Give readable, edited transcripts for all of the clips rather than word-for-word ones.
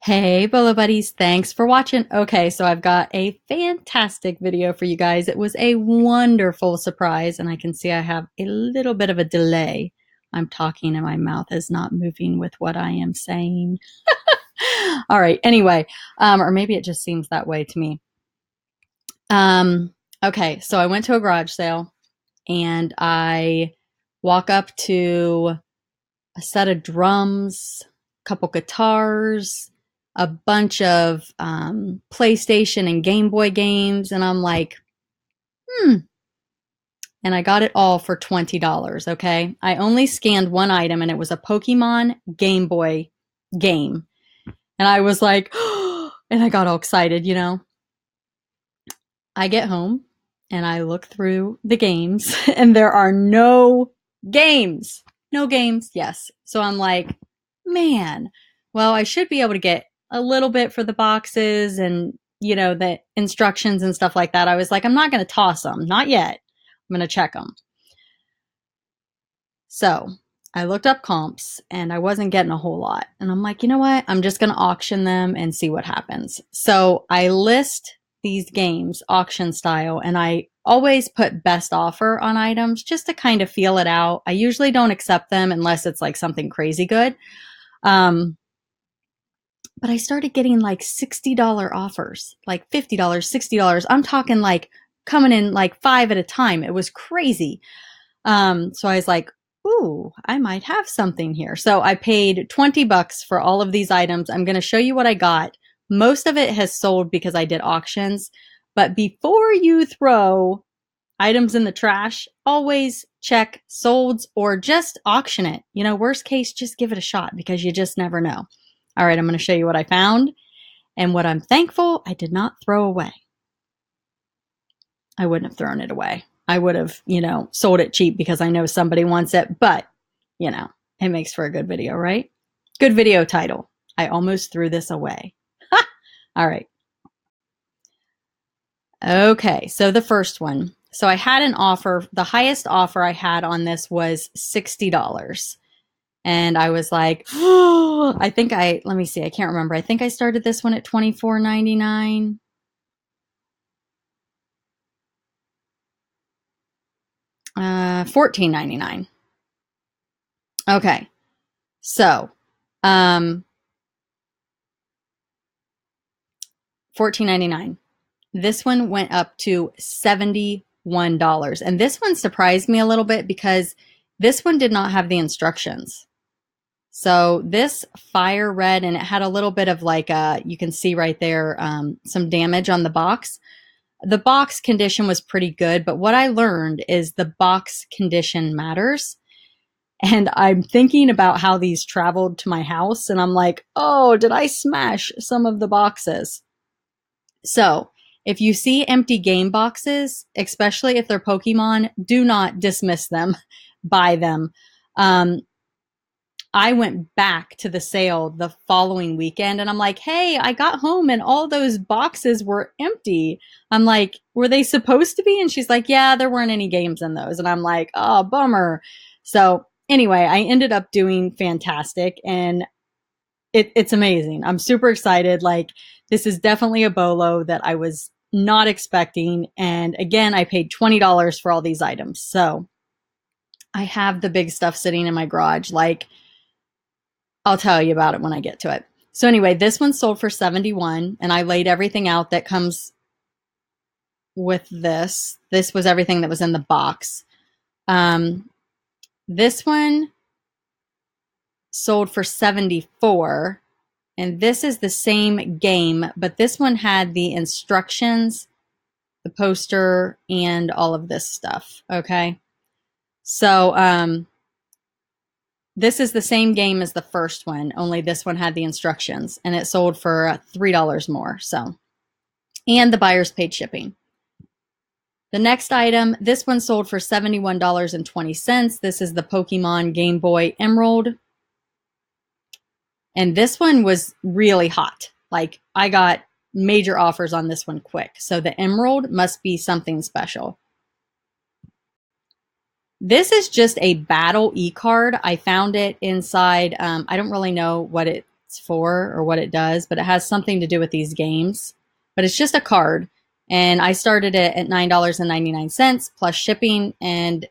Hey, Bolo Buddies, thanks for watching. Okay, so I've got a fantastic video for you guys. It was a wonderful surprise, and I can see I have a little bit of a delay. I'm talking and my mouth is not moving with what I am saying. All right, anyway, or maybe it just seems that way to me. Okay, so I went to a garage sale and I walk up to a set of drums, a couple guitars, a bunch of PlayStation and Game Boy games, and I'm like, and I got it all for $20, okay? I only scanned one item, and it was a Pokemon Game Boy game. And I was like, and I got all excited, you know? I get home, and I look through the games, and there are no games. No games, yes. So I'm like, man, well, I should be able to get a little bit for the boxes and, you know, the instructions and stuff like that. I was like, I'm not going to toss them. Not yet. I'm going to check them. So I looked up comps and I wasn't getting a whole lot. And I'm like, you know what? I'm just going to auction them and see what happens. So I list these games auction style, and I always put best offer on items just to kind of feel it out. I usually don't accept them unless it's like something crazy good. But I started getting like $60 offers, like $50, $60. I'm talking like coming in like 5 at a time. It was crazy. So I was like, ooh, I might have something here. So I paid $20 for all of these items. I'm going to show you what I got. Most of it has sold because I did auctions. But before you throw items in the trash, always check solds or just auction it. You know, worst case, just give it a shot because you just never know. All right, I'm going to show you what I found and what I'm thankful I did not throw away. I wouldn't have thrown it away. I would have, you know, sold it cheap because I know somebody wants it, but, you know, it makes for a good video, right? Good video title. I almost threw this away. All right. Okay, so the first one. So I had an offer. The highest offer I had on this was $60. And I was like, oh, let me see, I can't remember. I think I started this one at $24.99. $14.99. Okay. So, $14.99. This one went up to $71. And this one surprised me a little bit because this one did not have the instructions. So this fire red, and it had a little bit of like you can see right there, some damage on the box. The box condition was pretty good, but what I learned is the box condition matters. And I'm thinking about how these traveled to my house, and I'm like, oh, did I smash some of the boxes? So if you see empty game boxes, especially if they're Pokemon, do not dismiss them, buy them. I went back to the sale the following weekend and I'm like, hey, I got home and all those boxes were empty. I'm like, were they supposed to be? And she's like, yeah, there weren't any games in those. And I'm like, oh, bummer. So anyway, I ended up doing fantastic, and it's amazing. I'm super excited. Like, this is definitely a bolo that I was not expecting. And again, I paid $20 for all these items. So I have the big stuff sitting in my garage. Like, I'll tell you about it when I get to it. So anyway, this one sold for $71, and I laid everything out that comes with this. This was everything that was in the box. This one sold for $74, and this is the same game, but this one had the instructions, the poster, and all of this stuff. Okay. So, this is the same game as the first one, only this one had the instructions, and it sold for $3 more. So, and the buyers paid shipping. The next item, this one sold for $71.20. This is the Pokemon Game Boy Emerald. And this one was really hot. Like, I got major offers on this one quick. So the Emerald must be something special. This is just a battle e-card. I found it inside, I don't really know what it it's for or what it does, but it has something to do with these games. But it's just a card. And I started it at $9.99 plus shipping, and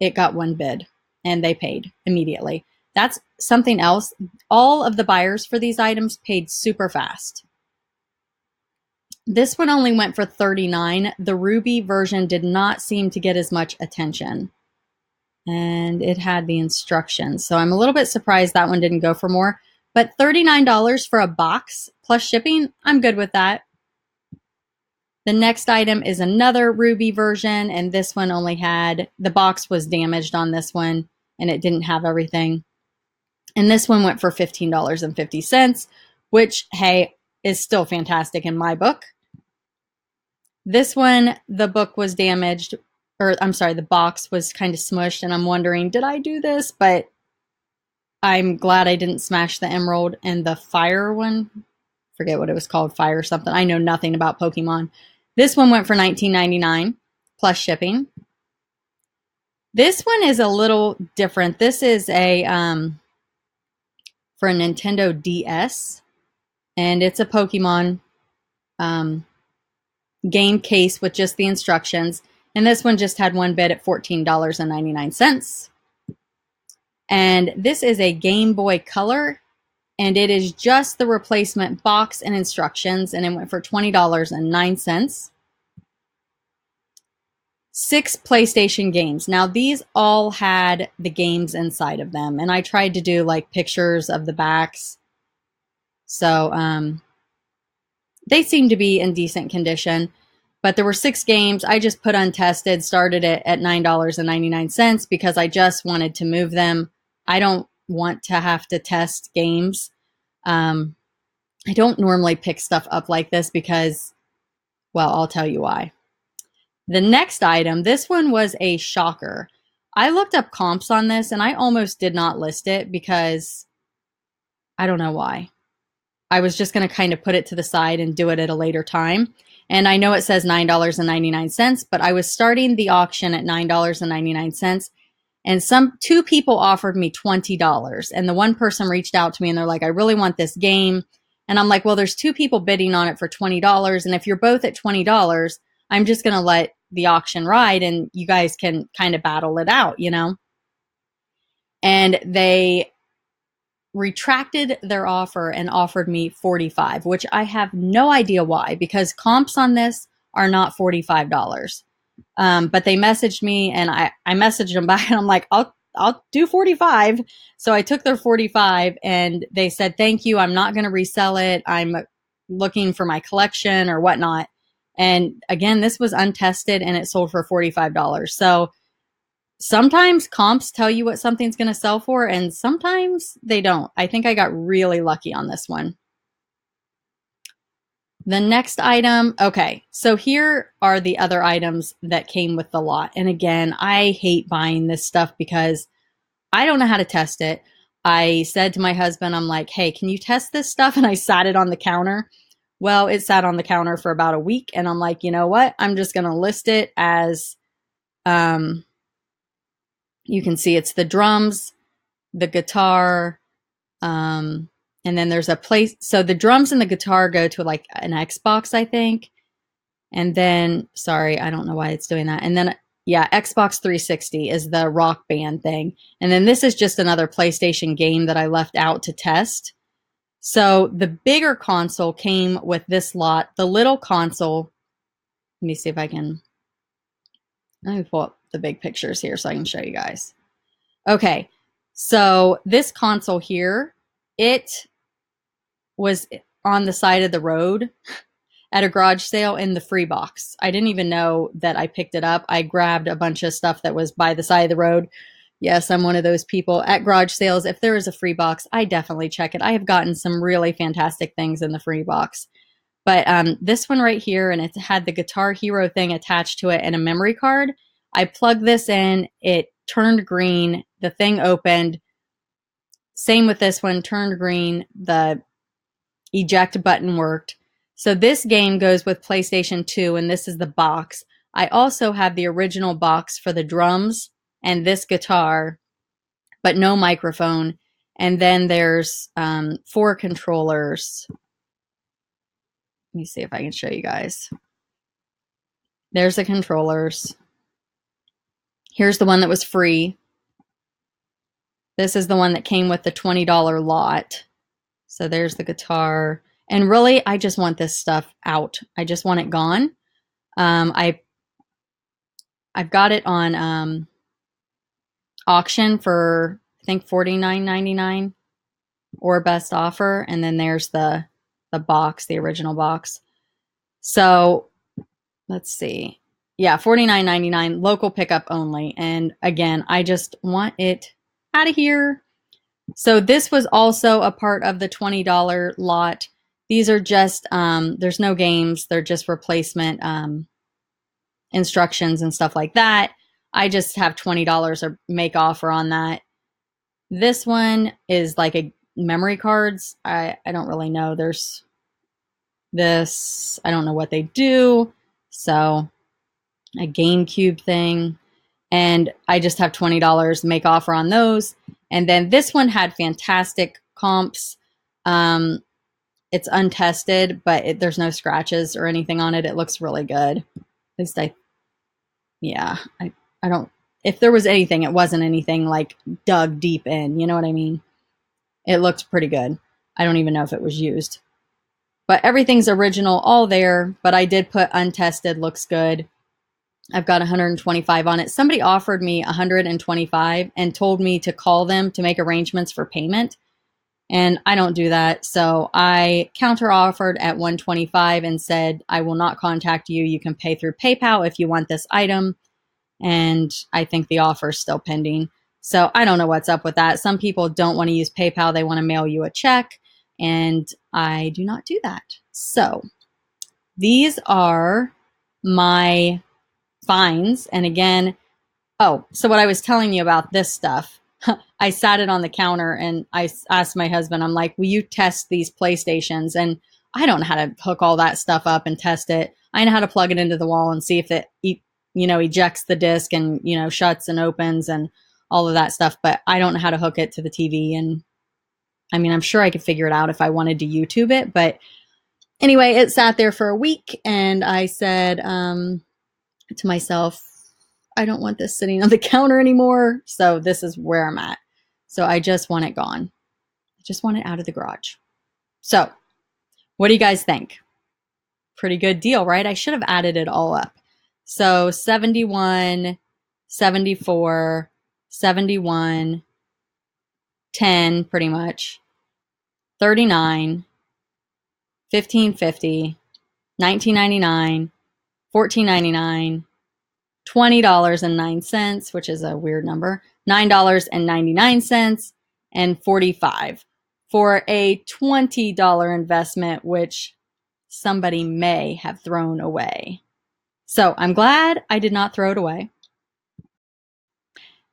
it got one bid, and they paid immediately. That's something else. All of the buyers for these items paid super fast. This one only went for $39. The ruby version did not seem to get as much attention. And it had the instructions. So I'm a little bit surprised that one didn't go for more. But $39 for a box plus shipping, I'm good with that. The next item is another ruby version, and this one only had, the box was damaged on this one, and it didn't have everything. And this one went for $15.50, which, hey, is still fantastic in my book. This one, the book was damaged, or I'm sorry, the box was kind of smushed, and I'm wondering, did I do this? But I'm glad I didn't smash the emerald. And the fire one, forget what it was called, fire something. I know nothing about Pokemon. This one went for $19.99 plus shipping. This one is a little different. This is a for a Nintendo DS, and it's a Pokemon game case with just the instructions. And this one just had one bid at $14.99. And this is a Game Boy Color, and it is just the replacement box and instructions, and it went for $20.09. 6 PlayStation games. Now, these all had the games inside of them, and I tried to do like pictures of the backs. So they seem to be in decent condition, but there were 6 games. I just put untested, started it at $9.99 because I just wanted to move them. I don't want to have to test games. I don't normally pick stuff up like this because, well, I'll tell you why. The next item, this one was a shocker. I looked up comps on this, and I almost did not list it because I don't know why. I was just going to kind of put it to the side and do it at a later time. And I know it says $9.99, but I was starting the auction at $9.99. And 2 people offered me $20. And the one person reached out to me, and they're like, I really want this game. And I'm like, well, there's 2 people bidding on it for $20. And if you're both at $20, I'm just going to let the auction ride, and you guys can kind of battle it out, you know? And they retracted their offer and offered me $45, which I have no idea why, because comps on this are not $45. But they messaged me, and I messaged them back, and I'm like, I'll do 45. So I took their 45, and they said, thank you. I'm not going to resell it. I'm looking for my collection or whatnot. And again, this was untested, and it sold for $45. So sometimes comps tell you what something's going to sell for, and sometimes they don't. I think I got really lucky on this one. The next item, okay, so here are the other items that came with the lot. And again, I hate buying this stuff because I don't know how to test it. I said to my husband, I'm like, hey, can you test this stuff? And I sat it on the counter. Well, it sat on the counter for about a week, and I'm like, you know what? I'm just going to list it as, you can see it's the drums, the guitar, and then there's a place. So the drums and the guitar go to like an Xbox, I think. And then, sorry, I don't know why it's doing that. And then, yeah, Xbox 360 is the rock band thing. And then this is just another PlayStation game that I left out to test. So the bigger console came with this lot. The little console, let me see if I can, let me pull up the big pictures here so I can show you guys. Okay, so this console here, it was on the side of the road at a garage sale in the free box. I didn't even know that I picked it up. I grabbed a bunch of stuff that was by the side of the road. Yes, I'm one of those people at garage sales. If there is a free box, I definitely check it. I have gotten some really fantastic things in the free box. But this one right here, and it had the Guitar Hero thing attached to it and a memory card. I plugged this in. It turned green. The thing opened. Same with this one, turned green. The eject button worked. So this game goes with PlayStation 2, and this is the box. I also have the original box for the drums and this guitar, but no microphone. And then there's 4 controllers. Let me see if I can show you guys. There's the controllers. Here's the one that was free. This is the one that came with the $20 lot. So there's the guitar. And really, I just want this stuff out. I just want it gone. I've got it on auction for, I think, $49.99 or best offer. And then there's the box, the original box. So let's see. Yeah, $49.99, local pickup only. And again, I just want it out of here. So this was also a part of the $20 lot. These are just, there's no games. They're just replacement instructions and stuff like that. I just have $20 or make offer on that. This one is like a memory cards. I don't really know. There's this, I don't know what they do. So a GameCube thing. And I just have $20 make offer on those. And then this one had fantastic comps. It's untested, but there's no scratches or anything on it. It looks really good. At least I don't, if there was anything, it wasn't anything like dug deep in, you know what I mean? It looked pretty good. I don't even know if it was used. But everything's original, all there, but I did put untested, looks good. I've got 125 on it. Somebody offered me 125 and told me to call them to make arrangements for payment. And I don't do that. So I counter offered at 125 and said, I will not contact you. You can pay through PayPal if you want this item. And I think the offer is still pending. So I don't know what's up with that. Some people don't want to use PayPal. They want to mail you a check. And I do not do that. So these are my finds. And again, oh, so what I was telling you about this stuff, I sat it on the counter and I asked my husband, I'm like, will you test these PlayStations? And I don't know how to hook all that stuff up and test it. I know how to plug it into the wall and see if it, ejects the disc and, shuts and opens and all of that stuff. But I don't know how to hook it to the TV. And I mean, I'm sure I could figure it out if I wanted to YouTube it. But anyway, it sat there for a week and I said to myself, I don't want this sitting on the counter anymore. So this is where I'm at. So I just want it gone. I just want it out of the garage. So what do you guys think? Pretty good deal, right? I should have added it all up. So 71, 74, 71, 10 pretty much, 39, 15.50, 19.99, 14.99, $20.09, which is a weird number, $9.99, and 45 for a $20 investment, which somebody may have thrown away. So I'm glad I did not throw it away.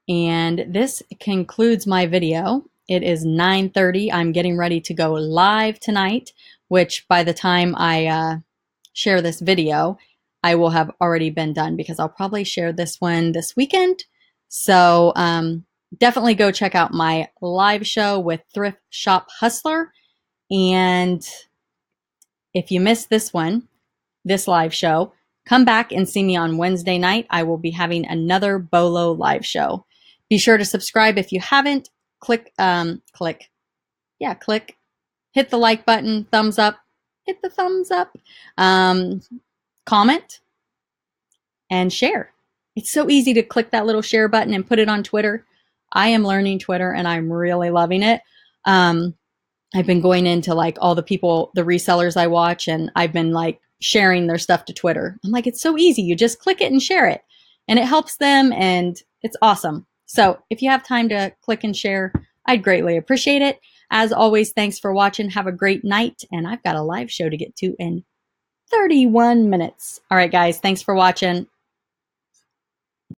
And this concludes my video. It is 9:30. I'm getting ready to go live tonight, which by the time I share this video, I will have already been done because I'll probably share this one this weekend. So definitely go check out my live show with Thrift Shop Hustler. And if you missed this one, this live show, come back and see me on Wednesday night. I will be having another Bolo live show. Be sure to subscribe if you haven't. Click, hit the like button, thumbs up, hit the thumbs up, comment, and share. It's so easy to click that little share button and put it on Twitter. I am learning Twitter and I'm really loving it. I've been going into like all the people, the resellers I watch, and I've been like sharing their stuff to Twitter. I'm like, it's so easy. You just click it and share it and it helps them and it's awesome. So if you have time to click and share, I'd greatly appreciate it. As always, thanks for watching. Have a great night. And I've got a live show to get to in 31 minutes. All right, guys, thanks for watching.